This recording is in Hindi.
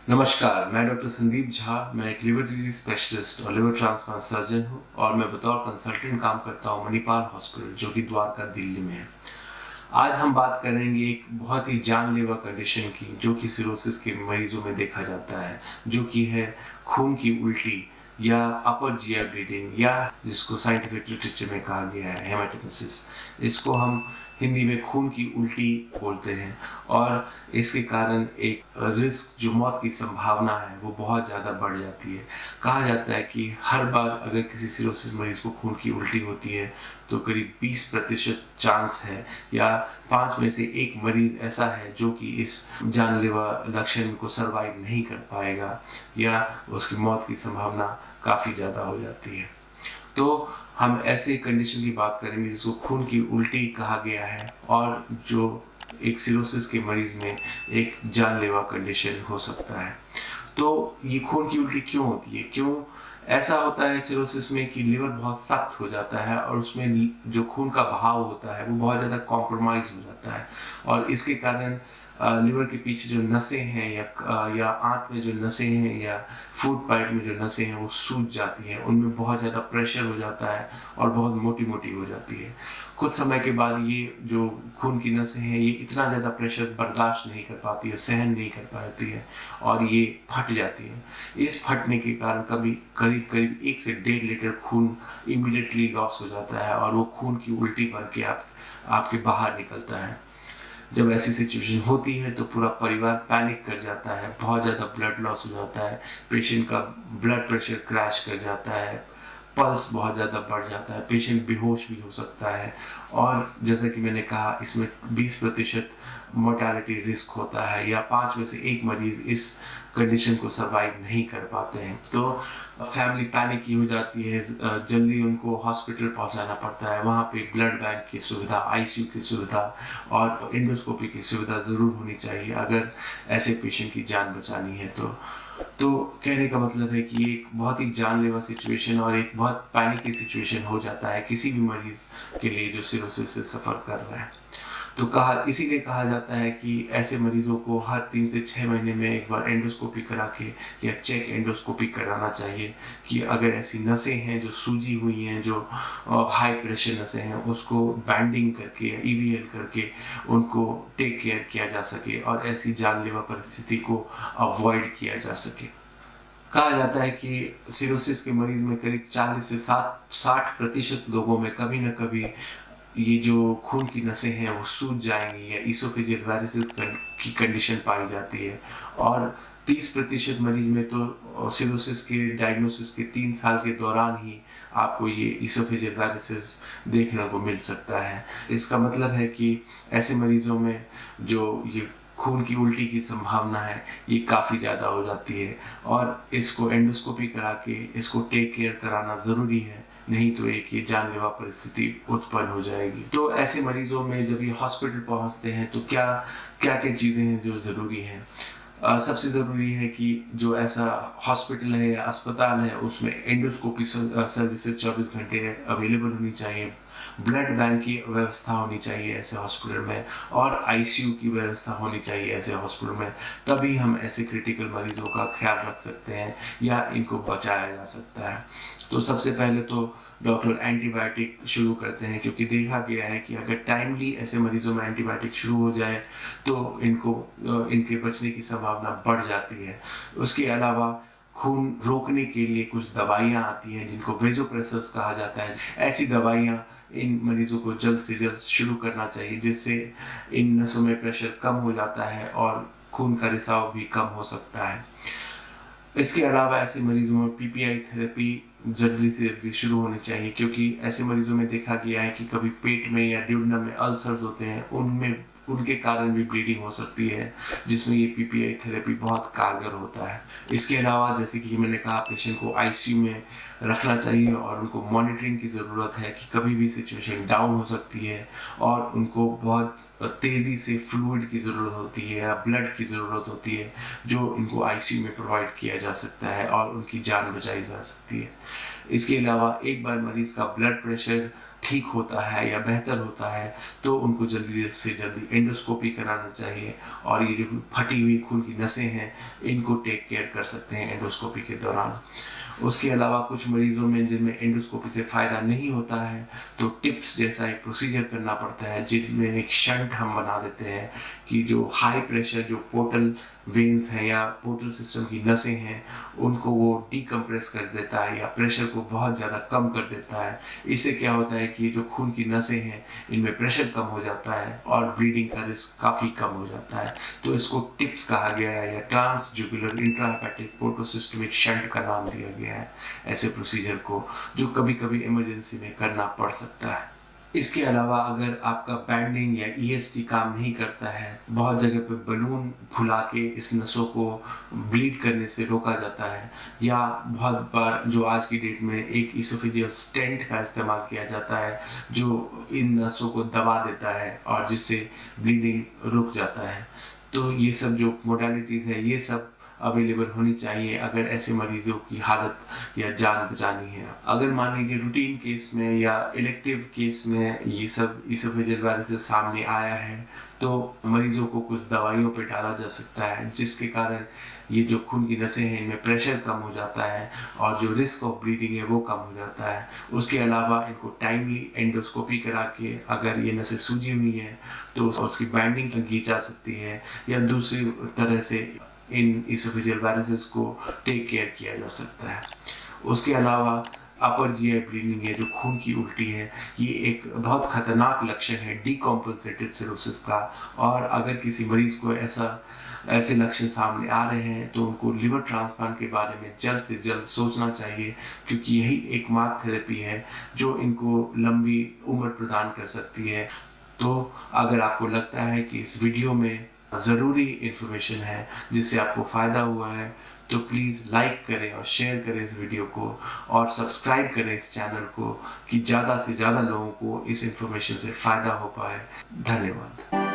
नमस्कार, मैं डॉक्टर संदीप झा। मैं एक लिवर डिजीज स्पेशलिस्ट और लिवर ट्रांसप्लांट सर्जन हूँ और मैं बतौर कंसल्टेंट काम करता हूँ मणिपाल हॉस्पिटल, जो कि द्वारका, दिल्ली में है। आज हम बात करेंगे एक बहुत ही जानलेवा कंडीशन की, जो कि सिरोसिस के मरीजों में देखा जाता है, जो कि है खून की उल्टी या अपर जीआई ब्लीडिंग, या जिसको साइंटिफिक लिटरेचर में कहा गया है हेमाटेमेसिस। इसको हम हिंदी में खून की उल्टी बोलते हैं और इसके कारण एक रिस्क, जो मौत की संभावना है, वो बहुत ज़्यादा बढ़ जाती है। कहा जाता है कि हर बार अगर किसी सिरोसिस मरीज को खून की उल्टी होती है तो करीब 20% चांस है, या 5 में से 1 मरीज ऐसा है जो कि इस जानलेवा लक्षण को सर्वाइव नहीं कर पाएगा, या उसकी मौत की संभावना काफ़ी ज़्यादा हो जाती है। तो हम ऐसे कंडीशन की बात करेंगे जिसको खून की उल्टी कहा गया है, और जो एक सिरोसिस के मरीज में एक जानलेवा कंडीशन हो सकता है। तो ये खून की उल्टी क्यों होती है, क्यों ऐसा होता है सिरोसिस में कि लिवर बहुत सख्त हो जाता है और उसमें जो खून का बहाव होता है वो बहुत ज़्यादा कॉम्प्रोमाइज़ हो जाता है, और इसके कारण लिवर के पीछे जो नसें हैं या आंत में जो नसें हैं या फूड पाइप में जो नसें हैं वो सूज जाती हैं, उनमें बहुत ज़्यादा प्रेशर हो जाता है और बहुत मोटी मोटी हो जाती है। कुछ समय के बाद ये जो खून की नसें हैं ये इतना ज़्यादा प्रेशर बर्दाश्त नहीं कर पाती है, सहन नहीं कर पाती है, और ये फट जाती है। इस फटने के कारण कभी करीब करीब 1 से 1.5 लीटर खून इमीडिएटली लॉस हो जाता है, और वो खून की उल्टी बन के आपके बाहर निकलता है। जब ऐसी सिचुएशन होती है तो पूरा परिवार पैनिक कर जाता है, बहुत ज़्यादा ब्लड लॉस हो जाता है, पेशेंट का ब्लड प्रेशर क्रैश कर जाता है, पल्स बहुत ज़्यादा बढ़ जाता है, पेशेंट बेहोश भी हो सकता है, और जैसा कि मैंने कहा इसमें 20% मोर्टेलिटी रिस्क होता है, या 5 में से 1 मरीज इस कंडीशन को सर्वाइव नहीं कर पाते हैं। तो फैमिली पैनिक की हो जाती है, जल्दी उनको हॉस्पिटल पहुंचाना पड़ता है। वहाँ पे ब्लड बैंक की सुविधा, आईसीयू की सुविधा और एंडोस्कोपी की सुविधा ज़रूर होनी चाहिए अगर ऐसे पेशेंट की जान बचानी है। तो कहने का मतलब है कि एक बहुत ही जानलेवा सिचुएशन और एक बहुत पैनिक की सिचुएशन हो जाता है किसी भी मरीज के लिए जो सिरोसिस से सफ़र कर रहा है। तो इसीलिए कहा जाता है कि ऐसे मरीजों को हर 3 से 6 महीने में एक बार एंडोस्कोपी करा के या चेक एंडोस्कोपी कराना चाहिए, कि अगर ऐसी नसें हैं जो सूजी हुई हैं, जो हाई प्रेशर नसें हैं, उसको बैंडिंग करके या ईवीएल करके उनको टेक केयर किया जा सके और ऐसी जानलेवा परिस्थिति को अवॉइड किया जा सके। कहा जाता है कि सिरोसिस के मरीज में करीब 40 से 60% लोगों में कभी ना कभी ये जो खून की नसें हैं वो सूज जाएंगी, या इसोफेजियल वेरिसेस की कंडीशन पाई जाती है, और 30% मरीज में तो सिरोसिस के डायग्नोसिस के 3 साल के दौरान ही आपको ये इसोफेजियल वेरिसेस देखने को मिल सकता है। इसका मतलब है कि ऐसे मरीजों में जो ये खून की उल्टी की संभावना है ये काफ़ी ज़्यादा हो जाती है, और इसको एंडोस्कोपी करा के इसको टेक केयर कराना ज़रूरी है, नहीं तो एक ये जानलेवा परिस्थिति उत्पन्न हो जाएगी। तो ऐसे मरीजों में जब ये हॉस्पिटल पहुंचते हैं तो क्या क्या चीज़ें हैं जो ज़रूरी हैं। सबसे ज़रूरी है कि जो ऐसा हॉस्पिटल है या अस्पताल है उसमें एंडोस्कोपी सर्विसेज 24 घंटे अवेलेबल होनी चाहिए, ब्लड बैंक की व्यवस्था होनी चाहिए ऐसे हॉस्पिटल में, और आईसीयू की व्यवस्था होनी चाहिए ऐसे हॉस्पिटल में। तभी हम ऐसे क्रिटिकल मरीजों का ख्याल रख सकते हैं या इनको बचाया जा सकता है। तो सबसे पहले तो डॉक्टर एंटीबायोटिक शुरू करते हैं, क्योंकि देखा गया है कि अगर टाइमली ऐसे मरीजों में एंटीबायोटिक शुरू हो जाए तो इनके बचने की संभावना बढ़ जाती है। उसके अलावा खून रोकने के लिए कुछ दवाइयाँ आती हैं जिनको वेजोप्रेसर्स कहा जाता है। ऐसी दवाइयाँ इन मरीजों को जल्द से जल्द शुरू करना चाहिए, जिससे इन नसों में प्रेशर कम हो जाता है और खून का रिसाव भी कम हो सकता है। इसके अलावा ऐसे मरीजों में पीपीआई थेरेपी जल्दी से जल्दी शुरू होनी चाहिए, क्योंकि ऐसे मरीजों में देखा गया है कि कभी पेट में या ड्यूडेनम में अल्सर्स होते हैं, उनके कारण भी ब्लीडिंग हो सकती है, जिसमें ये पीपीआई थेरेपी बहुत कारगर होता है। इसके अलावा जैसे कि मैंने कहा, पेशेंट को आईसीयू में रखना चाहिए और उनको मॉनिटरिंग की ज़रूरत है कि कभी भी सिचुएशन डाउन हो सकती है, और उनको बहुत तेज़ी से फ्लूइड की ज़रूरत होती है या ब्लड की ज़रूरत होती है, जो इनको आईसीयू में प्रोवाइड किया जा सकता है और उनकी जान बचाई जा सकती है। इसके अलावा एक बार मरीज़ का ब्लड प्रेशर ठीक होता है या बेहतर होता है तो उनको जल्दी से जल्दी एंडोस्कोपी कराना चाहिए। और ये जो फटी हुई खून की नसें हैं इनको टेक केयर कर सकते हैं एंडोस्कोपी के दौरान। उसके अलावा कुछ मरीजों में जिनमें एंडोस्कोपी से फ़ायदा नहीं होता है तो टिप्स जैसा एक प्रोसीजर करना पड़ता है, जिनमें एक शंट हम बना देते हैं कि जो हाई प्रेशर जो पोर्टल वेन्स हैं या पोर्टल सिस्टम की नसें हैं उनको वो डीकम्प्रेस कर देता है या प्रेशर को बहुत ज़्यादा कम कर देता है। इससे क्या होता है कि जो खून की नसें हैं इनमें प्रेशर कम हो जाता है और ब्लीडिंग का रिस्क काफ़ी कम हो जाता है। तो इसको टिप्स कहा गया है या ट्रांसजुगुलर इंट्राहेपेटिक पोर्टोसिस्टमिक शंट का नाम दिया गया है ऐसे प्रोसीजर को, जो कभी कभी इमरजेंसी में करना पड़ सकता है। इसके अलावा अगर आपका बैंडिंग या ईएसटी काम नहीं करता है, बहुत जगह पे बलून फुला के इस नसों को ब्लीड करने से रोका जाता है, या बहुत बार जो आज की डेट में एक इसोफेजियल स्टेंट का इस्तेमाल किया जाता है जो इन नसों को दबा देता है और जिससे ब्लीडिंग रुक जाता है। तो ये सब जो मोडालिटीज़ है ये सब अवेलेबल होनी चाहिए अगर ऐसे मरीजों की हालत या जान बचानी है। अगर मान लीजिए रूटीन केस में या इलेक्टिव केस में ये सब इसोफेजियल वायरसेस सामने आया है तो मरीजों को कुछ दवाइयों पे डाला जा सकता है जिसके कारण ये जो खून की नसें हैं इनमें प्रेशर कम हो जाता है और जो रिस्क ऑफ ब्लीडिंग है वो कम हो जाता है। उसके अलावा इनको टाइमली एंडोस्कोपी करा के अगर ये नसें सूजी हुई हैं तो उसकी बाइंडिंग की जा सकती है या दूसरी तरह से इन इसोफेजियल वायरसेस को टेक केयर किया जा सकता है। उसके अलावा अपर जीआई ब्लीडिंग है जो खून की उल्टी है, ये एक बहुत खतरनाक लक्षण है डीकॉम्पनसेटेड सिरोसिस का, और अगर किसी मरीज को ऐसे लक्षण सामने आ रहे हैं तो उनको लिवर ट्रांसप्लांट के बारे में जल्द से जल्द सोचना चाहिए, क्योंकि यही एकमात्र थेरेपी है जो इनको लंबी उम्र प्रदान कर सकती है। तो अगर आपको लगता है कि इस वीडियो में ज़रूरी इन्फॉर्मेशन है जिससे आपको फ़ायदा हुआ है तो प्लीज़ लाइक करें और शेयर करें इस वीडियो को और सब्सक्राइब करें इस चैनल को कि ज़्यादा से ज़्यादा लोगों को इस इन्फॉर्मेशन से फ़ायदा हो पाए। धन्यवाद।